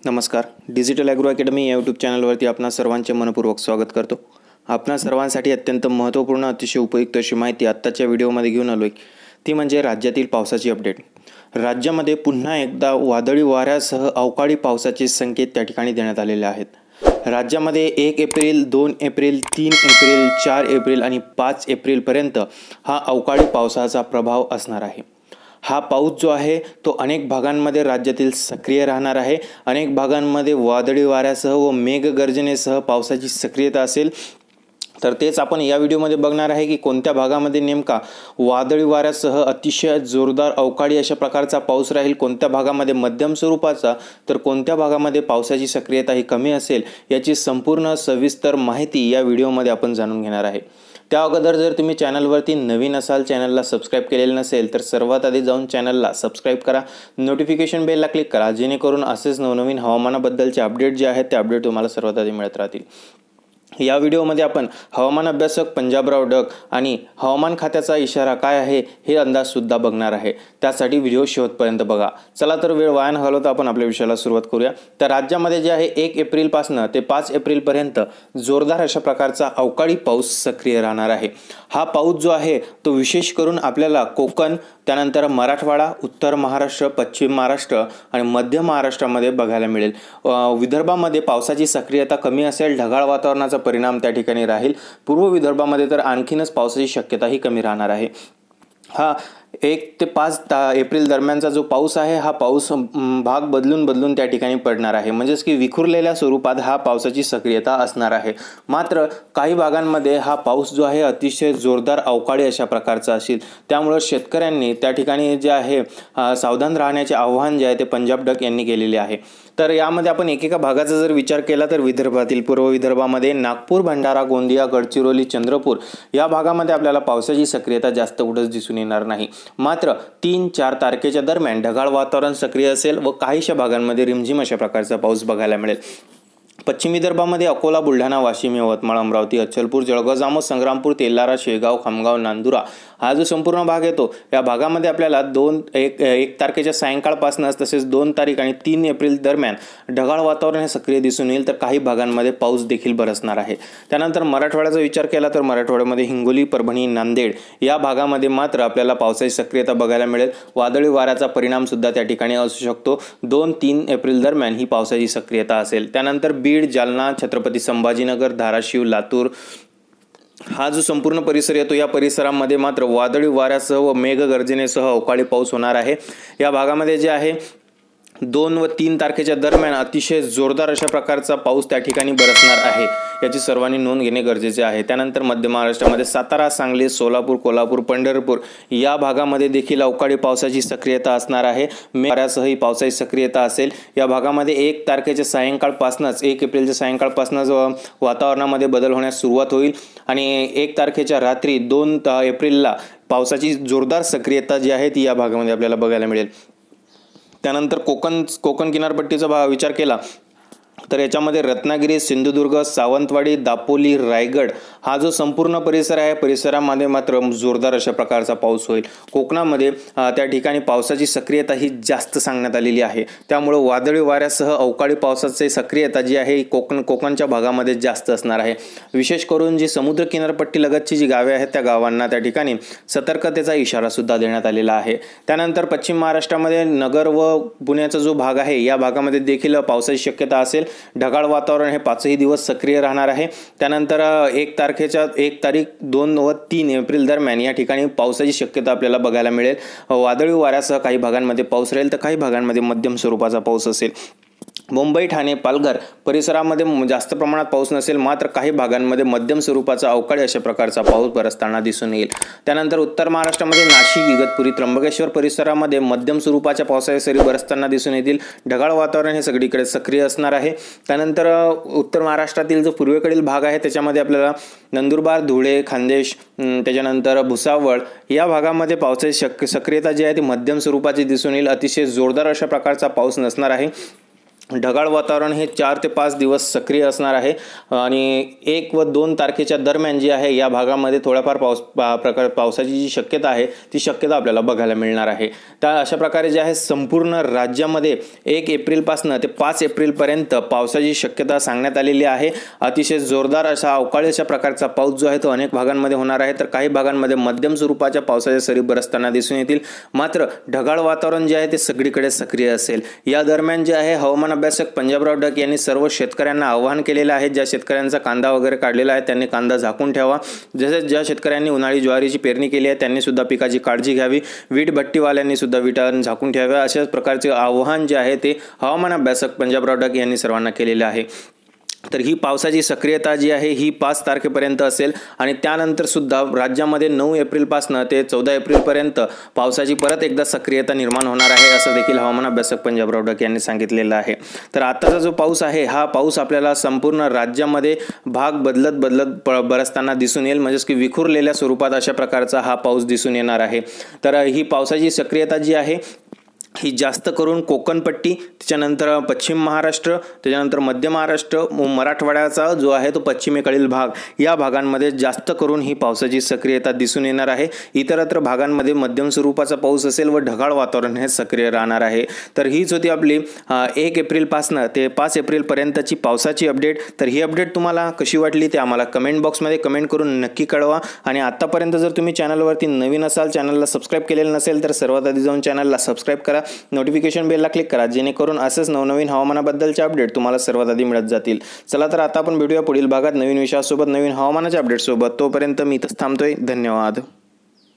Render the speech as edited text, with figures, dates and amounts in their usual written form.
नमस्कार. Digital agro academy या YouTube चॅनलवरती आपणा सर्वांचे मनपूर्वक स्वागत करतो. आपणा सर्वांसाठी अत्यंत महत्त्वपूर्ण अतिशय उपयुक्त अशी माहिती आत्ताच्या व्हिडिओमध्ये घेऊन आलो आहे. ती म्हणजे राज्यातील पावसाची अपडेट. राज्यामध्ये पुन्हा एकदा वादळी वाऱ्यासह अवकाळी पावसाचे संकेत त्या ठिकाणी देण्यात आलेले आहेत. राज्यामध्ये 1 एप्रिल, 2 एप्रिल, 3 एप्रिल, 4 एप्रिल आणि 5 एप्रिलपर्यंत हा अवकाळी पावसाचा प्रभाव असणार आहे. हा पाऊस जो आहे तो अनेक भागांमध्ये राज्यातील सक्रिय राहणार आहे. अनेक भागांमध्ये वादळी वाऱ्यासह व मेघगर्जनेसह पावसाची सक्रियता असेल. तर तेच आपण या व्हिडिओमध्ये बघणार आहे की कोणत्या भागामध्ये नेमका वादळी वाऱ्यासह अतिशय जोरदार अवकाळी अशा प्रकारचा पाऊस राहील, कोणत्या भागामध्ये मध्यम स्वरूपाचा, तर कोणत्या भागामध्ये पावसाची सक्रियता ही कमी असेल, याची संपूर्ण सविस्तर माहिती या व्हिडिओमध्ये आपण जाणून घेणार आहे. त्या अगोदर जर तुम्ही चॅनलवरती नवीन असाल, चॅनलला सबस्क्राईब केलेलं नसेल, तर सर्वात आधी जाऊन चॅनलला सबस्क्राईब करा, नोटिफिकेशन बेलला क्लिक करा, जेणेकरून असेच नवनवीन हवामानाबद्दलचे अपडेट जे आहेत ते अपडेट तुम्हाला सर्वात आधी मिळत राहतील. या व्हिडिओमध्ये आपण हवामान अभ्यासक पंजाबराव डक आणि हवामान खात्याचा इशारा काय आहे हे अंदाजसुद्धा बघणार आहे. त्यासाठी व्हिडिओ शेवटपर्यंत बघा. चला तर वेळ वाया न घालवता आपण आपल्या विषयाला सुरुवात करूया. तर राज्यामध्ये जे आहे 1 एप्रिलपासून ते 5 एप्रिलपर्यंत जोरदार अशा प्रकारचा अवकाळी पाऊस सक्रिय राहणार आहे. हा पाऊस जो आहे तो विशेष करून आपल्याला कोकण, त्यानंतर मराठवाडा, उत्तर महाराष्ट्र, पश्चिम महाराष्ट्र आणि मध्य महाराष्ट्रामध्ये बघायला मिळेल. विदर्भामध्ये पावसाची सक्रियता कमी असेल, ढगाळ वातावरणाचा परिणाम त्या ठिकाणी राहील. पूर्व विदर्भामध्ये तर आणखीनच पावसाची शक्यताही कमी राहणार आहे. हा 1 ते 5 एप्रिल दरम्यानचा जो पाऊस आहे हा पाऊस भाग बदलून त्या ठिकाणी पडणार आहे. म्हणजेच की विखुरलेल्या स्वरूपात हा पावसाची सक्रियता असणार आहे. मात्र काही भागांमध्ये हा पाऊस जो आहे अतिशय जोरदार अवकाळी अशा प्रकारचा असेल. त्यामुळे शेतकऱ्यांनी त्या ठिकाणी जे आहे सावधान राहण्याचे आव्हान जे आहे ते पंजाब डक यांनी केलेले आहे. तर यामध्ये आपण एकेका भागाचा जर विचार केला तर विदर्भातील पूर्व विदर्भामध्ये नागपूर, भंडारा, गोंदिया, गडचिरोली, चंद्रपूर या भागामध्ये आपल्याला पावसाची सक्रियता जास्त कुठंच दिसून येणार नाही. मात्र 3-4 तारखेच्या दरम्यान ढगाळ वातावरण सक्रिय असेल व काहीशा भागांमध्ये रिमझिम अशा प्रकारचा पाऊस बघायला मिळेल. पश्चिम विदर्भामध्ये अकोला, बुलढाणा, वाशिम, यवतमाळ, अमरावती, अचलपूर, जळगाव, जामोद, संग्रामपूर, तेलारा, शेगाव, खामगाव, नांदुरा हा जो संपूर्ण भाग येतो या भागामध्ये आपल्याला 1 तारखेच्या सायंकाळपासूनच तसेच 2 तारीख आणि 3 एप्रिल दरम्यान ढगाळ वातावरण हे सक्रिय दिसून येईल. तर काही भागांमध्ये पाऊस देखील बरसणार आहे. त्यानंतर मराठवाड्याचा विचार केला तर मराठवाड्यामध्ये हिंगोली, परभणी, नांदेड या भागामध्ये मात्र आपल्याला पावसाची सक्रियता बघायला मिळेल. वादळी वाऱ्याचा परिणाम सुद्धा त्या ठिकाणी असू शकतो. 2-3 एप्रिल दरम्यान ही पावसाची सक्रियता असेल. त्यानंतर बीड, जालना, छत्रपती संभाजीनगर, धाराशिव, लातूर हा जो संपूर्ण परिसर येतो या परिसरामध्ये मात्र वादळी वाऱ्यासह व मेघगर्जनेसह अवकाळी पाऊस होणार आहे. या भागामध्ये जे आहे 2 व 3 तारखेच्या दरम्यान अतिशय जोरदार अशा प्रकारचा पाऊस त्या ठिकाणी बरसणार आहे. याची सर्वांनी नोंद घेणे गरजेचे आहे. त्यानंतर मध्य महाराष्ट्रामध्ये सातारा, सांगली, सोलापूर, कोल्हापूर, पंढरपूर या भागामध्ये देखील अवकाळी पावसाची सक्रियता असणार आहे. वाऱ्यासह ही पावसाची सक्रियता असेल. या भागामध्ये 1 तारखेच्या सायंकाळपासूनच 1 एप्रिलच्या सायंकाळपासूनच वातावरणामध्ये बदल होण्यास सुरुवात होईल आणि 1 तारखेच्या रात्री 2 एप्रिलला पावसाची जोरदार सक्रियता जी आहे ती या भागामध्ये आपल्याला बघायला मिळेल. त्यानंतर कोकण किनारपट्टीचा विचार केला तर याच्यामध्ये रत्नागिरी, सिंधुदुर्ग, सावंतवाडी, दापोली, रायगड हा जो संपूर्ण परिसर आहे परिसरामध्ये मात्र जोरदार अशा प्रकारचा पाऊस होईल. कोकणामध्ये त्या ठिकाणी पावसाची सक्रियता ही जास्त सांगण्यात आलेली आहे. त्यामुळे वादळी वाऱ्यासह अवकाळी पावसाची सक्रियता जी आहे कोकणच्या भागामध्ये जास्त असणार आहे. विशेष करून जी समुद्र किनारपट्टी लगतची जी गावे आहेत त्या गावांना त्या ठिकाणी सतर्कतेचा इशारा सुद्धा देण्यात आलेला आहे. त्यानंतर पश्चिम महाराष्ट्रामध्ये नगर व पुण्याचा जो भाग आहे या भागामध्ये देखील पावसाची शक्यता असेल. ढगाळ वातावरण हे 5ही दिवस सक्रिय राहणार आहे. त्यानंतर 1 तारीख 2 व 3 एप्रिल दरम्यान या ठिकाणी पावसाची शक्यता आपल्याला बघायला मिळेल. वादळी वाऱ्यासह काही भागांमध्ये पाऊस राहील तर काही भागांमध्ये मध्यम स्वरूपाचा पाऊस असेल. मुंबई, ठाणे, पालघर परिसरामध्ये जास्त प्रमाणात पाऊस नसेल. मात्र काही भागांमध्ये मध्यम स्वरूपाचा अवकाळी अशा प्रकारचा पाऊस बरसताना दिसून येईल. त्यानंतर उत्तर महाराष्ट्रामध्ये नाशिक, इगतपुरी, त्र्यंबकेश्वर परिसरामध्ये मध्यम स्वरूपाच्या पावसाच्या सरी बरसताना दिसून येतील. ढगाळ वातावरण हे सगळीकडे सक्रिय असणार आहे. त्यानंतर उत्तर महाराष्ट्रातील जो पूर्वेकडील भाग आहे त्याच्यामध्ये आपल्याला नंदुरबार, धुळे, खान्देश, त्याच्यानंतर भुसावळ या भागामध्ये पावसाची सक्रियता जी आहे ती मध्यम स्वरूपाची दिसून येईल. अतिशय जोरदार अशा प्रकारचा पाऊस नसणार आहे. ढगाळ वातावरण हे 4 ते 5 दिवस सक्रिय असणार आहे आणि 1 व 2 तारखेच्या दरम्यान जी आहे या भागामध्ये थोड्याफार पावसाची जी शक्यता आहे ती शक्यता आपल्याला बघायला मिळणार आहे। त्या अशा प्रकारे जे आहे संपूर्ण राज्यामध्ये 1 एप्रिलपासून ते 5 एप्रिलपर्यंत पावसाची शक्यता सांगण्यात आलेली आहे। अतिशय जोरदार असा अवकाळी अशा प्रकारचा पाऊस जो आहे तो अनेक भागांमध्ये होणार आहे, तर काही भागांमध्ये मध्यम स्वरूपाच्या पावसाच्या सरी बरसताना दिसून येतील। मात्र ढगाळ वातावरण जे आहे ते सगळीकडे सक्रिय असेल। या दरम्यान जे आहे हवामान अभ्यासक पंजाबराव डक यांनी सर्व शेतकऱ्यांना आवाहन केलेलं आहे, ज्या शेतकऱ्यांचा कांदा वगैरे काढलेला आहे त्यांनी कांदा झाकून ठेवा। जसेच ज्या शेतकऱ्यांनी उन्हाळी ज्वारीची पेरणी केली आहे त्यांनी सुद्धा पिकाची काळजी घ्यावी। वीट भट्टीवाल्यांनी सुद्धा विटा झाकून ठेवाव्या, अशाच प्रकारचे आवाहन जे आहे ते हवामान अभ्यासक पंजाबराव डक यांनी सर्वांना केलेले आहे। तर ही पावसाची सक्रियता जी आहे ही 5 तारखेपर्यंत असेल आणि त्यानंतर सुद्धा राज्यामध्ये 9 एप्रिलपासून ते 14 एप्रिलपर्यंत पावसाची परत एकदा सक्रियता निर्माण होणार आहे, असं देखील हवामान अभ्यासक पंजाबराव डक यांनी सांगितलेलं आहे। तर आताचा जो पाऊस आहे हा पाऊस आपल्याला संपूर्ण राज्यामध्ये भाग बदलत बरसताना दिसून येईल, म्हणजेच की विखुरलेल्या स्वरूपात अशा प्रकारचा हा पाऊस दिसून येणार आहे। तर ही पावसाची सक्रियता जी आहे ही जास्त करून कोकणपट्टी, त्याच्यानंतर पश्चिम महाराष्ट्र, त्याच्यानंतर मध्य महाराष्ट्र, मराठवाड्याचा जो आहे तो पश्चिमेकडील भाग या भागांमध्ये जास्त करून ही पावसाची सक्रियता दिसून येणार आहे। इतरत्र भागांमध्ये मध्यम स्वरूपाचा पाऊस असेल व ढगाळ वातावरण हे सक्रिय राहणार आहे। तर हीच होती आपली 1 एप्रिलपासून ते 5 एप्रिलपर्यंतची पावसाची अपडेट। तर ही अपडेट तुम्हाला कशी वाटली ते आम्हाला कमेंट बॉक्समध्ये कमेंट करून नक्की कळवा आणि आतापर्यंत जर तुम्ही चॅनलवरती नवीन असाल, चॅनलला सबस्क्राईब केलेलं नसेल तर सर्वात आधी जाऊन चॅनलला सबस्क्राईब करा, नोटिफिकेशन बेलला क्लिक करा, जेणेकरून असेच नवनवीन हवामानाबद्दलचे अपडेट तुम्हाला सर्वात आधी मिळत जातील। चला तर आता आपण भेटूया पुढील भागात नवीन विषयासोबत, नवीन हवामानाच्या अपडेटसोबत। तोपर्यंत मी इथंच थांबतोय। धन्यवाद।